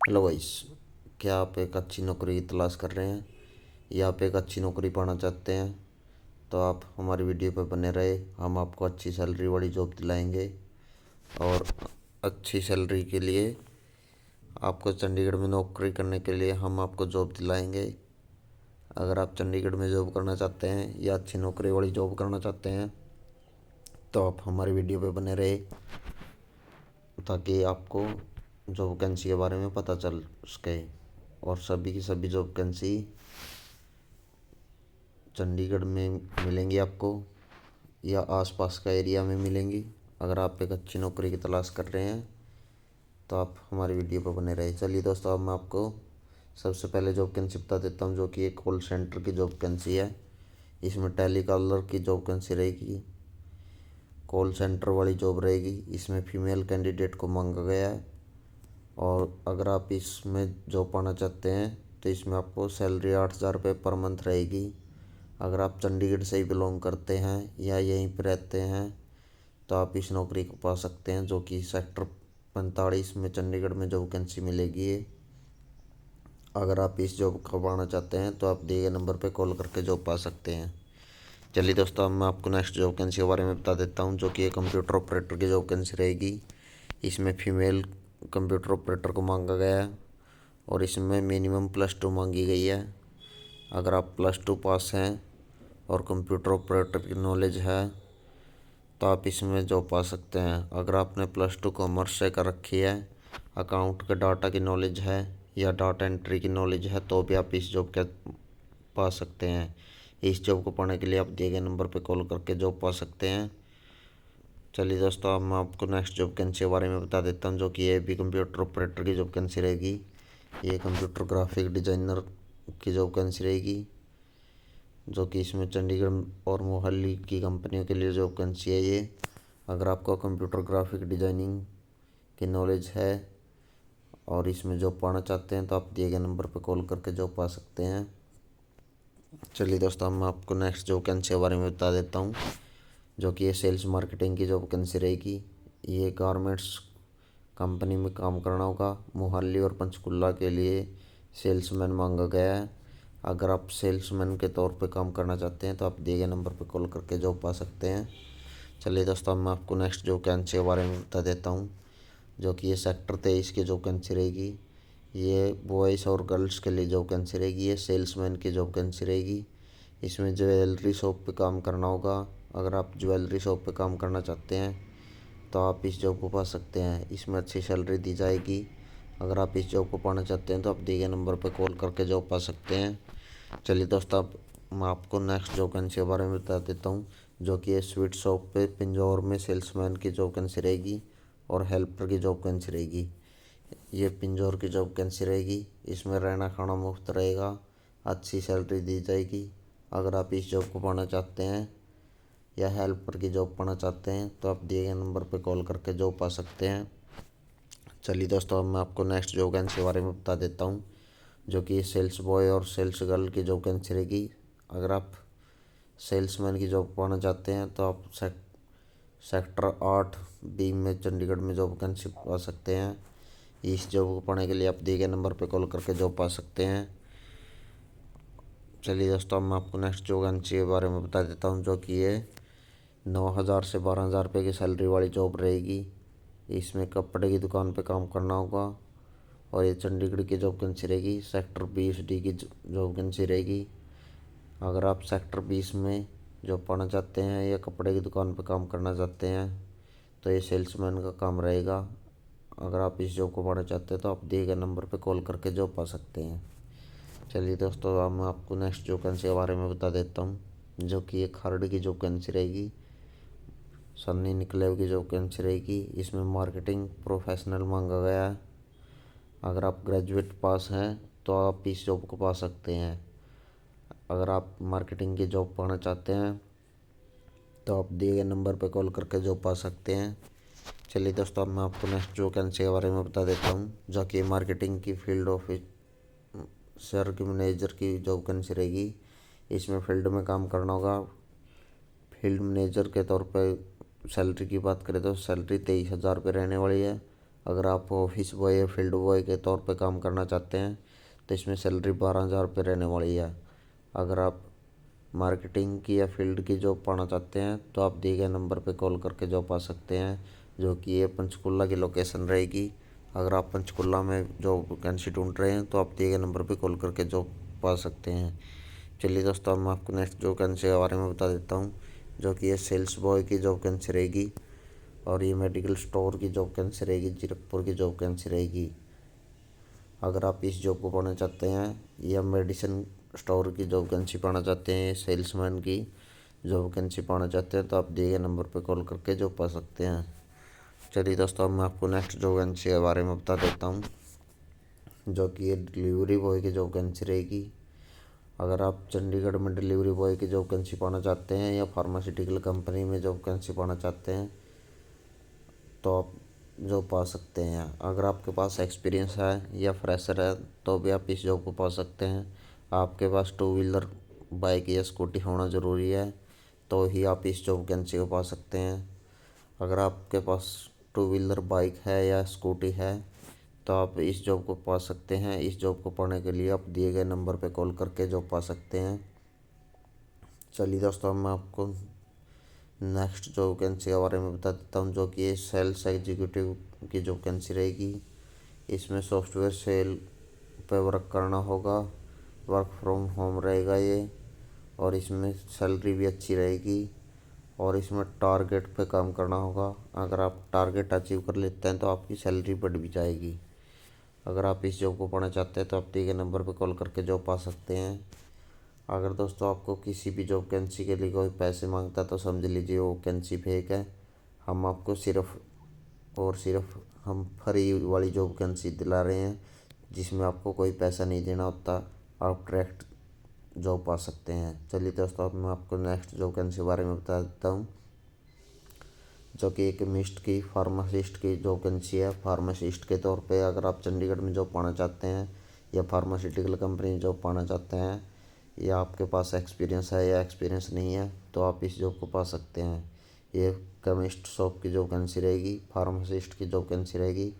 Hello guys. क्या आप एक अच्छी नौकरी की तलाश कर रहे हैं या आप एक अच्छी नौकरी पाना चाहते हैं? तो आप हमारी वीडियो पर बने रहे। हम आपको अच्छी सैलरी वाली जॉब दिलाएंगे। और अच्छी सैलरी के लिए आपको चंडीगढ़ में नौकरी करने के लिए हम आपको जॉब दिलाएंगे। अगर आप चंडीगढ़ में जॉब करना चाहते हैं या अच्छी नौकरी वाली जॉब करना चाहते हैं तो आप हमारी वीडियो पर बने रहे, ताकि आपको जॉब वैकेंसी के बारे में पता चल सके। और सभी की सभी जॉब वैकेंसी चंडीगढ़ में मिलेंगी आपको या आसपास का एरिया में मिलेंगी। अगर आप एक अच्छी नौकरी की तलाश कर रहे हैं तो आप हमारी वीडियो पर बने रहे। चलिए दोस्तों, अब मैं आपको सबसे पहले जॉब वैकेंसी बता देता हूँ, जो कि एक कॉल सेंटर की जॉब वैकेंसी है। इसमें टेली कॉलर की जॉब वैकेंसी रहेगी, कॉल सेंटर वाली जॉब रहेगी। इसमें फीमेल कैंडिडेट को मांगा गया है। और अगर आप इसमें जॉब पाना चाहते हैं तो इसमें आपको सैलरी 8,000 रुपये पर मंथ रहेगी। अगर आप चंडीगढ़ से ही बिलोंग करते हैं या यहीं पर रहते हैं तो आप इस नौकरी को पा सकते हैं, जो कि सेक्टर 45 में चंडीगढ़ में जॉब वैकेंसी मिलेगी। अगर आप इस जॉब को पाना चाहते हैं तो आप दिए गए नंबर पर कॉल करके जॉब पा सकते हैं। चलिए दोस्तों, अब मैं आपको नेक्स्ट जॉब वैकेंसी के बारे में बता देता हूँ, जो कि एक कंप्यूटर ऑपरेटर की जॉब वैकेंसी रहेगी। इसमें फीमेल कंप्यूटर ऑपरेटर को मांगा गया है और इसमें मिनिमम +2 मांगी गई है। अगर आप +2 पास हैं और कंप्यूटर ऑपरेटर की नॉलेज है तो आप इसमें जॉब पा सकते हैं। अगर आपने +2 कॉमर्स से कर रखी है, अकाउंट के डाटा की नॉलेज है या डाटा एंट्री की नॉलेज है तो भी आप इस जॉब के पा सकते हैं। इस जॉब को पाने के लिए आप दिए गए नंबर पर कॉल करके जॉब पा सकते हैं। चलिए दोस्तों, अब मैं आपको नेक्स्ट जॉब वैकेंसी के बारे में बता देता हूँ, जो कि ये भी कंप्यूटर ऑपरेटर की जॉब वैकेंसी रहेगी। ये कंप्यूटर ग्राफिक डिजाइनर की जॉब वैकेंसी रहेगी, जो कि इसमें चंडीगढ़ और मोहाली की कंपनियों के लिए जॉब वैकेंसी है ये। अगर आपको कंप्यूटर ग्राफिक डिजाइनिंग की नॉलेज है और इसमें जॉब पाना चाहते हैं तो आप दिए गए नंबर पर कॉल करके जॉब पा सकते हैं। चलिए दोस्तों, मैं आपको नेक्स्ट जॉब वैकेंसी के बारे में बता देता हूँ, जो कि ये सेल्स मार्केटिंग की जॉब वैकेंसी रहेगी। ये गारमेंट्स कंपनी में काम करना होगा। मोहाली और पंचकुला के लिए सेल्समैन मांगा गया है। अगर आप सेल्समैन के तौर पे काम करना चाहते हैं तो आप दिए गए नंबर पर कॉल करके जॉब पा सकते हैं। चलिए दोस्तों, मैं आपको नेक्स्ट जॉब वैकेंसी के बारे में बता देता हूँ, जो कि ये सेक्टर 23 की जॉब वैकेंसी रहेगी। ये बॉयज़ और गर्ल्स के लिए जॉब वैकेंसी रहेगी। ये सेल्समैन की जॉब वैकेंसी रहेगी। इसमें ज्वेलरी शॉप पे काम करना होगा। अगर आप ज्वेलरी शॉप पे काम करना चाहते हैं तो आप इस जॉब को पा सकते हैं। इसमें अच्छी सैलरी दी जाएगी। अगर आप इस जॉब को पाना चाहते हैं तो आप दिए गए नंबर पर कॉल करके जॉब पा सकते हैं। चलिए दोस्तों, अब मैं आपको नेक्स्ट जॉब वैकेंसी के बारे में बता देता हूँ, जो कि ये स्वीट शॉप पे पिंजौर में सेल्समैन की जॉब वैकेंसी रहेगी और हेल्पर की जॉब वैकेंसी रहेगी। ये पिंजौर की जॉब वैकेंसी रहेगी। इसमें रहना खाना मुफ्त रहेगा, अच्छी सैलरी दी जाएगी। अगर आप इस जॉब को पाना चाहते हैं या हेल्पर की जॉब पाना चाहते हैं तो आप दिए गए नंबर पर कॉल करके जॉब पा सकते हैं। चलिए दोस्तों, अब मैं आपको नेक्स्ट जॉब वैकेंसी के बारे में बता देता हूँ, जो कि सेल्स बॉय और सेल्स गर्ल की जॉब वैकेंसी रहेगी। अगर आप सेल्समैन की जॉब पाना चाहते हैं तो आप सेक्टर 8B में चंडीगढ़ में जॉब वैकेंसी पा सकते हैं। इस जॉब को पाने के लिए आप दिए गए नंबर पर कॉल करके जॉब पा सकते हैं। चलिए दोस्तों, अब मैं आपको नेक्स्ट जॉब वैकेंसी के बारे में बता देता हूँ, जो कि ये 9,000 से 12,000 रुपये की सैलरी वाली जॉब रहेगी। इसमें कपड़े की दुकान पे काम करना होगा और ये चंडीगढ़ की जॉब वैकेंसी रहेगी। सेक्टर 20D की जॉब वैकेंसी रहेगी। अगर आप सेक्टर 20 में जॉब पाना चाहते हैं या कपड़े की दुकान पे काम करना चाहते हैं तो ये सेल्समैन का काम रहेगा। अगर आप इस जॉब को पाना चाहते हैं तो आप दिए गए नंबर पे कॉल करके जॉब पा सकते हैं। चलिए दोस्तों, अब मैं आपको नेक्स्ट जॉब वैकेंसी के बारे में बता देता हूँ, जो कि एक खरड़ की जॉब वैकेंसी रहेगी। सन्नी निकलेव की जॉब वैकेंसी रहेगी। इसमें मार्केटिंग प्रोफेशनल मांगा गया है। अगर आप ग्रेजुएट पास हैं तो आप इस जॉब को पा सकते हैं। अगर आप मार्केटिंग की जॉब पाना चाहते हैं तो आप दिए गए नंबर पर कॉल करके जॉब पा सकते हैं। चलिए दोस्तों, अब मैं आपको नेक्स्ट जॉब वैकेंसी के बारे में बता देता हूँ, जो कि मार्केटिंग की फील्ड ऑफिसर की मैनेजर की जॉब वैकेंसी रहेगी। इसमें फील्ड में काम करना होगा। फील्ड मैनेजर के तौर पर सैलरी की बात करें तो सैलरी 23,000 रुपये रहने वाली है। अगर आप ऑफिस बॉय या फील्ड बॉय के तौर पे काम करना चाहते हैं तो इसमें सैलरी 12,000 रुपये रहने वाली है। अगर आप मार्केटिंग की या फील्ड की जॉब पाना चाहते हैं तो आप दिए गए नंबर पे कॉल करके जॉब पा सकते हैं, जो कि ये पंचकुला की लोकेशन रहेगी। अगर आप पंचकुला में जॉब वैकेंसी ढूंढ रहे हैं तो आप दिए गए नंबर पे कॉल करके जॉब पा सकते हैं। चलिए दोस्तों, मैं आपको नेक्स्ट जॉब वैकेंसी के बारे में बता देता हूँ, जो कि ये सेल्स बॉय की जॉब वैकेंसी रहेगी और ये मेडिकल स्टोर की जॉब वैकेंसी रहेगी, जीरकपुर की जॉब वैकेंसी रहेगी। अगर आप इस जॉब को पाना चाहते हैं या मेडिसिन स्टोर की जॉब वैकेंसी पाना चाहते हैं, सेल्समैन की जॉब वैकेंसी पाना चाहते हैं तो आप दिए गए नंबर पर कॉल करके जॉब पा सकते हैं। चलिए दोस्तों, अब मैं आपको नेक्स्ट जॉब वैकेंसी के बारे में बता देता हूँ, जो कि ये डिलीवरी बॉय की जॉब वैकेंसी रहेगी। अगर आप चंडीगढ़ में डिलीवरी बॉय की जॉब वैकेंसी पाना चाहते हैं या फार्मास्यूटिकल कंपनी में जॉब वैकेंसी पाना चाहते हैं तो आप जॉब पा सकते हैं। अगर आपके पास एक्सपीरियंस है या फ्रेशर है तो भी आप इस जॉब को पा सकते हैं। आपके पास 2 व्हीलर बाइक या स्कूटी होना ज़रूरी है तो ही आप इस जॉब वैकेंसी को पा सकते हैं। अगर आपके पास 2 व्हीलर बाइक है या स्कूटी है तो आप इस जॉब को पा सकते हैं। इस जॉब को पाने के लिए आप दिए गए नंबर पर कॉल करके जॉब पा सकते हैं। चलिए दोस्तों, मैं आपको नेक्स्ट जॉब वैकेंसी के बारे में बता देता हूँ, जो कि ये सेल्स एग्जीक्यूटिव की जॉब वैकेंसी रहेगी। इसमें सॉफ्टवेयर सेल पे वर्क करना होगा, वर्क फ्रॉम होम रहेगा ये, और इसमें सैलरी भी अच्छी रहेगी और इसमें टारगेट पे काम करना होगा। अगर आप टारगेट अचीव कर लेते हैं तो आपकी सैलरी बढ़ भी जाएगी। अगर आप इस जॉब को पाना चाहते हैं तो आप दिए गए नंबर पर कॉल करके जॉब पा सकते हैं। अगर दोस्तों आपको किसी भी जॉब वैकेंसी के लिए कोई पैसे मांगता है तो समझ लीजिए वो वैकेंसी फेक है। हम आपको सिर्फ और सिर्फ हम फ्री वाली जॉब वैकेंसी दिला रहे हैं, जिसमें आपको कोई पैसा नहीं देना होता, आप डायरेक्ट जॉब पा सकते हैं। चलिए दोस्तों, अब मैं आपको नेक्स्ट जॉब वैकेंसी के बारे में बता देता हूँ, जो कि एक केमिस्ट की फार्मासिस्ट की जॉब वैकेंसी है। फार्मासिस्ट के तौर पे अगर आप चंडीगढ़ में जॉब पाना चाहते हैं या फार्मास्यूटिकल कंपनी में जॉब पाना चाहते हैं या आपके पास एक्सपीरियंस है या एक्सपीरियंस नहीं है तो आप इस जॉब को पा सकते हैं। ये केमिस्ट शॉप की जॉब वैकेंसी रहेगी, फार्मासिस्ट की जॉब वैकेंसी रहेगी।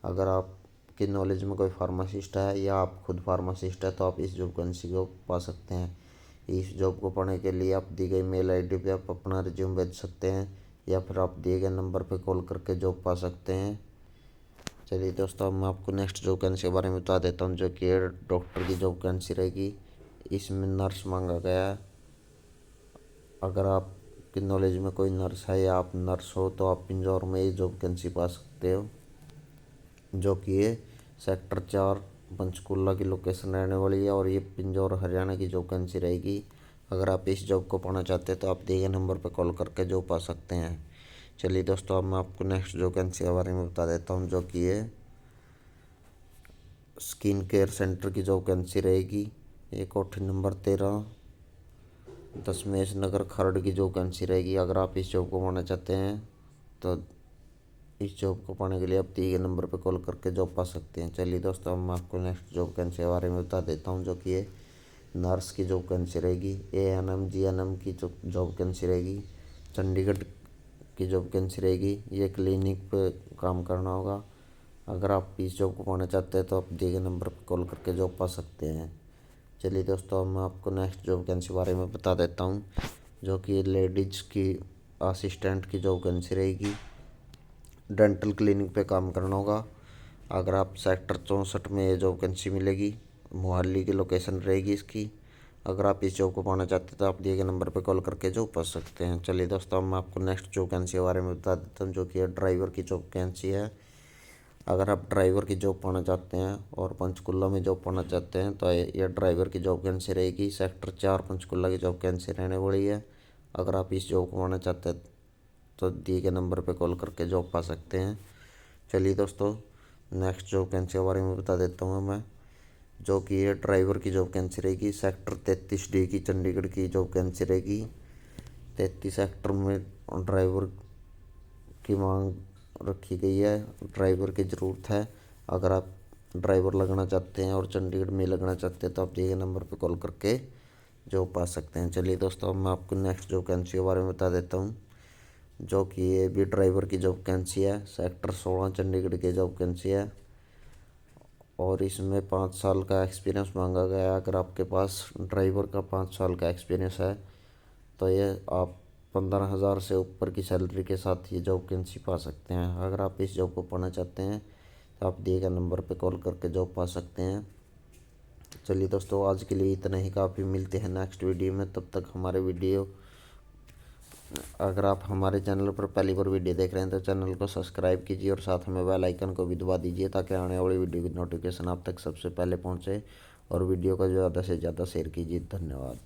अगर आपकी नॉलेज में कोई फार्मासिस्ट है या आप खुद फार्मासिस्ट है तो आप इस जॉब वैकेंसी को पा सकते हैं। इस जॉब को पाने के लिए आप दी गई मेल आईडी पे आप अपना रिज्यूम भेज सकते हैं या फिर आप दिए गए नंबर पे कॉल करके जॉब पा सकते हैं। चलिए दोस्तों, अब मैं आपको नेक्स्ट जॉब वैकेंसी के बारे में बता देता हूँ, जो कि डॉक्टर की जॉब वैकेंसी रहेगी। इसमें नर्स मांगा गया है। अगर आपकी नॉलेज में कोई नर्स है या आप नर्स हो तो आप पिंजौर में ये जॉब वैकेंसी पा सकते हो, जो कि ये सेक्टर 4 पंचकुला की लोकेशन रहने वाली है और ये पिंजौर हरियाणा की जॉब वैकेंसी रहेगी। अगर आप इस जॉब को पाना चाहते हैं तो आप दिए गए नंबर पर कॉल करके जॉब पा सकते हैं। चलिए दोस्तों, अब मैं आपको नेक्स्ट जॉब वैकेंसी के बारे में बता देता हूँ, जो कि ये स्किन केयर सेंटर की जॉब वैकेंसी रहेगी। ये कोठी नंबर 13 दशमेश नगर खरड़ की जॉब वैकेंसी रहेगी। अगर आप इस जॉब को पाना चाहते हैं तो इस जॉब को पाने के लिए आप दिए गए नंबर पर कॉल करके जॉब पा सकते हैं। चलिए दोस्तों, अब मैं आपको नेक्स्ट जॉब वैकेंसी के बारे में बता देता हूँ, जो कि ये नर्स की जॉब वैकेंसी रहेगी। ANM GNM की जॉब वैकेंसी रहेगी। चंडीगढ़ की जॉब वैकेंसी रहेगी। ये क्लिनिक पे काम करना होगा। अगर आप इस जॉब को पाना चाहते हैं तो आप दिए गए नंबर पर कॉल करके जॉब पा सकते हैं। चलिए दोस्तों, अब मैं आपको नेक्स्ट जॉब वैकेंसी के बारे में बता देता हूँ, जो कि लेडीज़ की असिस्टेंट की जॉब वैकेंसी रहेगी। डेंटल क्लिनिक पे काम करना होगा। अगर आप सेक्टर 64 में ये जॉब वैकेंसी मिलेगी, मोहाली की लोकेशन रहेगी इसकी। अगर आप इस जॉब को पाना चाहते हैं तो आप दिए गए नंबर पर कॉल करके जॉब पा सकते हैं। चलिए दोस्तों, अब मैं आपको नेक्स्ट जॉब वैकेंसी के बारे में बता देता हूँ, जो कि ड्राइवर की जॉब वैकेंसी है। अगर आप ड्राइवर की जॉब पाना चाहते हैं और पंचकुला में जॉब पाना चाहते हैं तो ये ड्राइवर की जॉब वैकेंसी रहेगी। सेक्टर 4 पंचकुला की जॉब वैकेंसी रहने वाली है। अगर आप इस जॉब को पाना चाहते हैं तो दिए गए नंबर पर कॉल करके जॉब पा सकते हैं। चलिए दोस्तों, नेक्स्ट जॉब वैकेंसी के बारे में बता देता हूँ मैं, जो कि ये ड्राइवर की जॉब वैकेंसी रहेगी। सेक्टर 33D की चंडीगढ़ की जॉब वैकेंसी रहेगी। 33 सेक्टर में ड्राइवर की मांग रखी गई है, ड्राइवर की ज़रूरत है। अगर आप ड्राइवर लगना चाहते हैं और चंडीगढ़ में लगना चाहते हैं तो आप दिए गए नंबर पर कॉल करके जॉब पा सकते हैं। चलिए दोस्तों, अब मैं आपको नेक्स्ट जॉब वैकेंसी के बारे में बता देता हूँ, जो कि ये भी ड्राइवर की जॉब वैकेंसी है। सेक्टर 16 चंडीगढ़ की जॉब वैकेंसी है और इसमें 5 साल का एक्सपीरियंस मांगा गया है। अगर आपके पास ड्राइवर का 5 साल का एक्सपीरियंस है तो ये आप 15,000 से ऊपर की सैलरी के साथ ये जॉब वैकेंसी पा सकते हैं। अगर आप इस जॉब को पाना चाहते हैं तो आप दिए गए नंबर पर कॉल करके जॉब पा सकते हैं। चलिए दोस्तों, आज के लिए इतना ही काफ़ी। मिलते हैं नेक्स्ट वीडियो में, तब तक हमारे वीडियो, अगर आप हमारे चैनल पर पहली बार वीडियो देख रहे हैं तो चैनल को सब्सक्राइब कीजिए और साथ में बेल आइकन को भी दबा दीजिए ताकि आने वाली वीडियो की नोटिफिकेशन आप तक सबसे पहले पहुंचे। और वीडियो को ज़्यादा से ज़्यादा शेयर कीजिए। धन्यवाद।